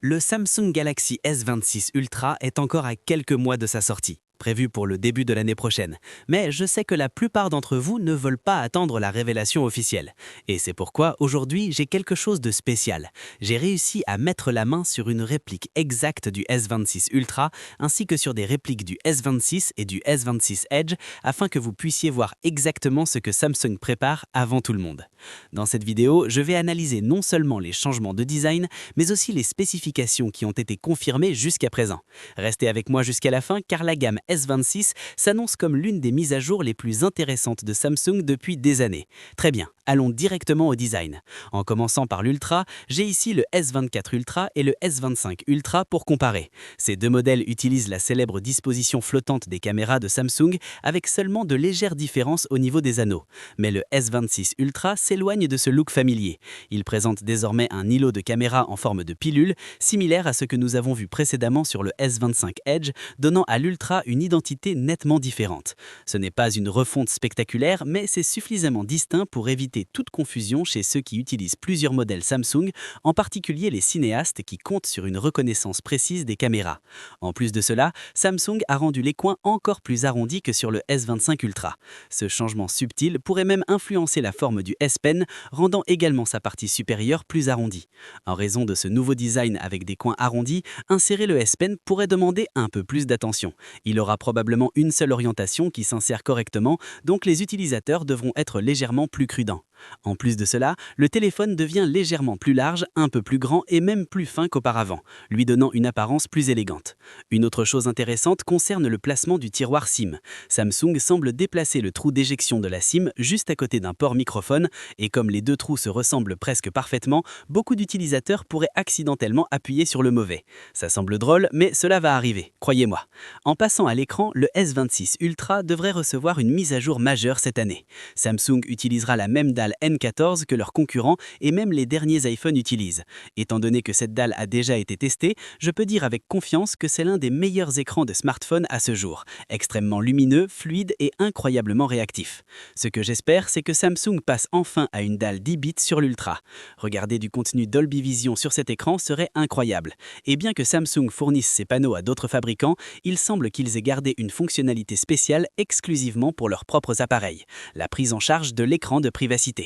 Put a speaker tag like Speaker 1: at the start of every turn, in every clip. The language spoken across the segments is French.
Speaker 1: Le Samsung Galaxy S26 Ultra est encore à quelques mois de sa sortie, prévue pour le début de l'année prochaine. Mais je sais que la plupart d'entre vous ne veulent pas attendre la révélation officielle. Et c'est pourquoi aujourd'hui j'ai quelque chose de spécial. J'ai réussi à mettre la main sur une réplique exacte du S26 Ultra ainsi que sur des répliques du S26 et du S26 Edge afin que vous puissiez voir exactement ce que Samsung prépare avant tout le monde. Dans cette vidéo, je vais analyser non seulement les changements de design, mais aussi les spécifications qui ont été confirmées jusqu'à présent. Restez avec moi jusqu'à la fin car la gamme S26 s'annonce comme l'une des mises à jour les plus intéressantes de Samsung depuis des années. Très bien, allons directement au design. En commençant par l'Ultra, j'ai ici le S24 Ultra et le S25 Ultra pour comparer. Ces deux modèles utilisent la célèbre disposition flottante des caméras de Samsung avec seulement de légères différences au niveau des anneaux. Mais le S26 Ultra s'éloigne de ce look familier. Il présente désormais un îlot de caméra en forme de pilule, similaire à ce que nous avons vu précédemment sur le S25 Edge, donnant à l'Ultra une identité nettement différente. Ce n'est pas une refonte spectaculaire, mais c'est suffisamment distinct pour éviter toute confusion chez ceux qui utilisent plusieurs modèles Samsung, en particulier les cinéastes qui comptent sur une reconnaissance précise des caméras. En plus de cela, Samsung a rendu les coins encore plus arrondis que sur le S25 Ultra. Ce changement subtil pourrait même influencer la forme du S Pen, rendant également sa partie supérieure plus arrondie. En raison de ce nouveau design avec des coins arrondis, insérer le S Pen pourrait demander un peu plus d'attention. Il aura probablement une seule orientation qui s'insère correctement, donc les utilisateurs devront être légèrement plus prudents. En plus de cela, le téléphone devient légèrement plus large, un peu plus grand et même plus fin qu'auparavant, lui donnant une apparence plus élégante. Une autre chose intéressante concerne le placement du tiroir SIM. Samsung semble déplacer le trou d'éjection de la SIM juste à côté d'un port microphone et comme les deux trous se ressemblent presque parfaitement, beaucoup d'utilisateurs pourraient accidentellement appuyer sur le mauvais. Ça semble drôle, mais cela va arriver, croyez-moi. En passant à l'écran, le S26 Ultra devrait recevoir une mise à jour majeure cette année. Samsung utilisera la même dalle N14 que leurs concurrents et même les derniers iPhone utilisent. Étant donné que cette dalle a déjà été testée, je peux dire avec confiance que c'est l'un des meilleurs écrans de smartphone à ce jour, extrêmement lumineux, fluide et incroyablement réactif. Ce que j'espère, c'est que Samsung passe enfin à une dalle 10 bits sur l'Ultra. Regarder du contenu Dolby Vision sur cet écran serait incroyable. Et bien que Samsung fournisse ces panneaux à d'autres fabricants, il semble qu'ils aient gardé une fonctionnalité spéciale exclusivement pour leurs propres appareils, la prise en charge de l'écran de privacité.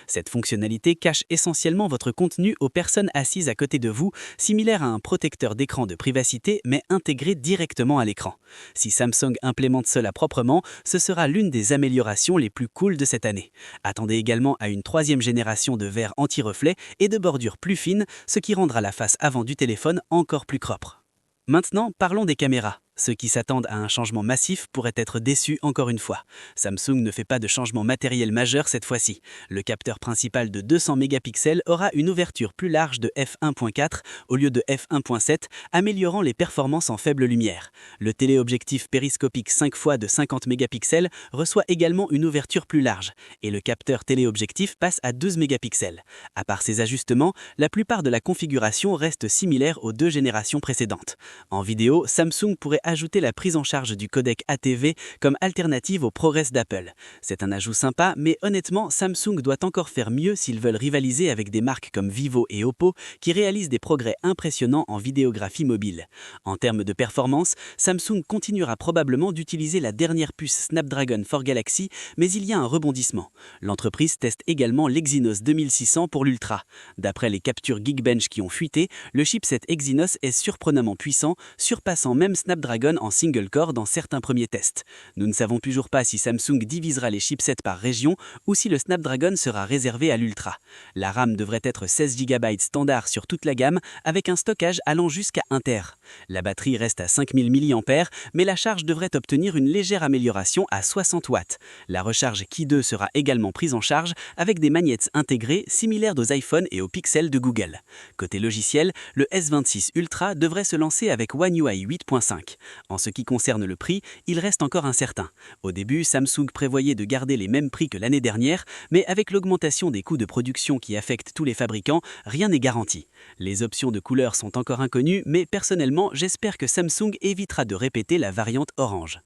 Speaker 1: Cette fonctionnalité cache essentiellement votre contenu aux personnes assises à côté de vous, similaire à un protecteur d'écran de privacité mais intégré directement à l'écran. Si Samsung implémente cela proprement, ce sera l'une des améliorations les plus cool de cette année. Attendez également à une troisième génération de verre anti-reflet et de bordures plus fines, ce qui rendra la face avant du téléphone encore plus propre. Maintenant, parlons des caméras. Ceux qui s'attendent à un changement massif pourraient être déçus encore une fois. Samsung ne fait pas de changement matériel majeur cette fois-ci. Le capteur principal de 200 mégapixels aura une ouverture plus large de f1.4 au lieu de f1.7, améliorant les performances en faible lumière. Le téléobjectif périscopique 5 fois de 50 mégapixels reçoit également une ouverture plus large, et le capteur téléobjectif passe à 12 mégapixels. À part ces ajustements, la plupart de la configuration reste similaire aux deux générations précédentes. En vidéo, Samsung pourrait ajouter la prise en charge du codec ATV comme alternative au ProRes d'Apple. C'est un ajout sympa, mais honnêtement, Samsung doit encore faire mieux s'ils veulent rivaliser avec des marques comme Vivo et Oppo qui réalisent des progrès impressionnants en vidéographie mobile. En termes de performance, Samsung continuera probablement d'utiliser la dernière puce Snapdragon 4 Galaxy, mais il y a un rebondissement. L'entreprise teste également l'Exynos 2600 pour l'Ultra. D'après les captures Geekbench qui ont fuité, le chipset Exynos est surprenamment puissant, surpassant même Snapdragon en single core dans certains premiers tests. Nous ne savons toujours pas si Samsung divisera les chipsets par région ou si le Snapdragon sera réservé à l'Ultra. La RAM devrait être 16 Go standard sur toute la gamme avec un stockage allant jusqu'à 1 TB. La batterie reste à 5000 mAh, mais la charge devrait obtenir une légère amélioration à 60 watts. La recharge Qi 2 sera également prise en charge avec des magnets intégrés similaires aux iPhones et aux Pixel de Google. Côté logiciel, le S26 Ultra devrait se lancer avec One UI 8.5. En ce qui concerne le prix, il reste encore incertain. Au début, Samsung prévoyait de garder les mêmes prix que l'année dernière, mais avec l'augmentation des coûts de production qui affectent tous les fabricants, rien n'est garanti. Les options de couleurs sont encore inconnues, mais personnellement, j'espère que Samsung évitera de répéter la variante orange.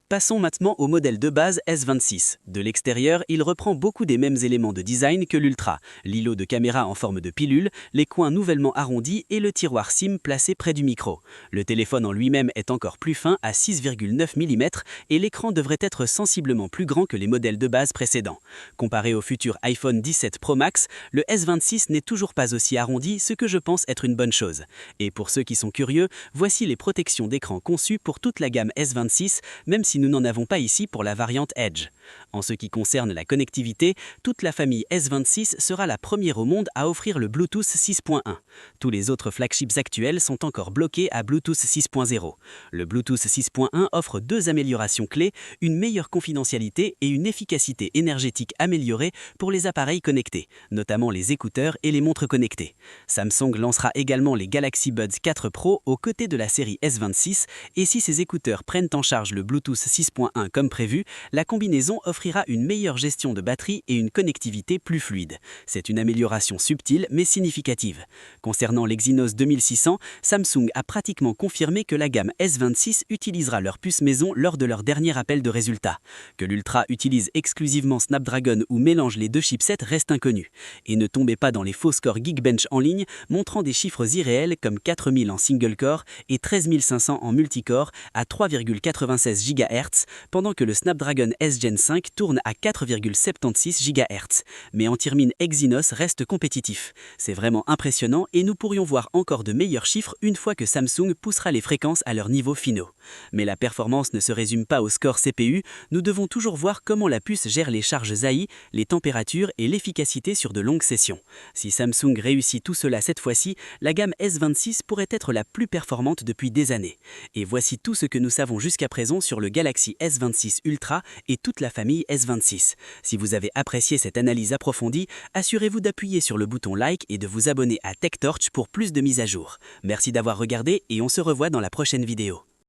Speaker 1: Passons maintenant au modèle de base S26. De l'extérieur, il reprend beaucoup des mêmes éléments de design que l'Ultra, l'îlot de caméra en forme de pilule, les coins nouvellement arrondis et le tiroir SIM placé près du micro. Le téléphone en lui-même est encore plus fin à 6,9 mm et l'écran devrait être sensiblement plus grand que les modèles de base précédents. Comparé au futur iPhone 17 Pro Max, le S26 n'est toujours pas aussi arrondi, ce que je pense être une bonne chose. Et pour ceux qui sont curieux, voici les protections d'écran conçues pour toute la gamme S26, même si nous n'en avons pas ici pour la variante Edge. En ce qui concerne la connectivité, toute la famille S26 sera la première au monde à offrir le Bluetooth 6.1. Tous les autres flagships actuels sont encore bloqués à Bluetooth 6.0. Le Bluetooth 6.1 offre deux améliorations clés, une meilleure confidentialité et une efficacité énergétique améliorée pour les appareils connectés, notamment les écouteurs et les montres connectées. Samsung lancera également les Galaxy Buds 4 Pro aux côtés de la série S26 et si ces écouteurs prennent en charge le Bluetooth 6.1 comme prévu, la combinaison offrira une meilleure gestion de batterie et une connectivité plus fluide. C'est une amélioration subtile mais significative. Concernant l'Exynos 2600, Samsung a pratiquement confirmé que la gamme S26 utilisera leur puce maison lors de leur dernier appel de résultats. Que l'Ultra utilise exclusivement Snapdragon ou mélange les deux chipsets reste inconnu. Et ne tombez pas dans les faux scores Geekbench en ligne montrant des chiffres irréels comme 4000 en single core et 13500 en multicore à 3,96 GHz, pendant que le Snapdragon S Gen 5 tourne à 4,76 GHz. Mais Antirmin Exynos reste compétitif. C'est vraiment impressionnant et nous pourrions voir encore de meilleurs chiffres une fois que Samsung poussera les fréquences à leurs niveaux finaux. Mais la performance ne se résume pas au score CPU, nous devons toujours voir comment la puce gère les charges AI, les températures et l'efficacité sur de longues sessions. Si Samsung réussit tout cela cette fois-ci, la gamme S26 pourrait être la plus performante depuis des années. Et voici tout ce que nous savons jusqu'à présent sur le Galaxy S26 Ultra et toute la famille S26. Si vous avez apprécié cette analyse approfondie, assurez-vous d'appuyer sur le bouton like et de vous abonner à TechTorch pour plus de mises à jour. Merci d'avoir regardé et on se revoit dans la prochaine vidéo.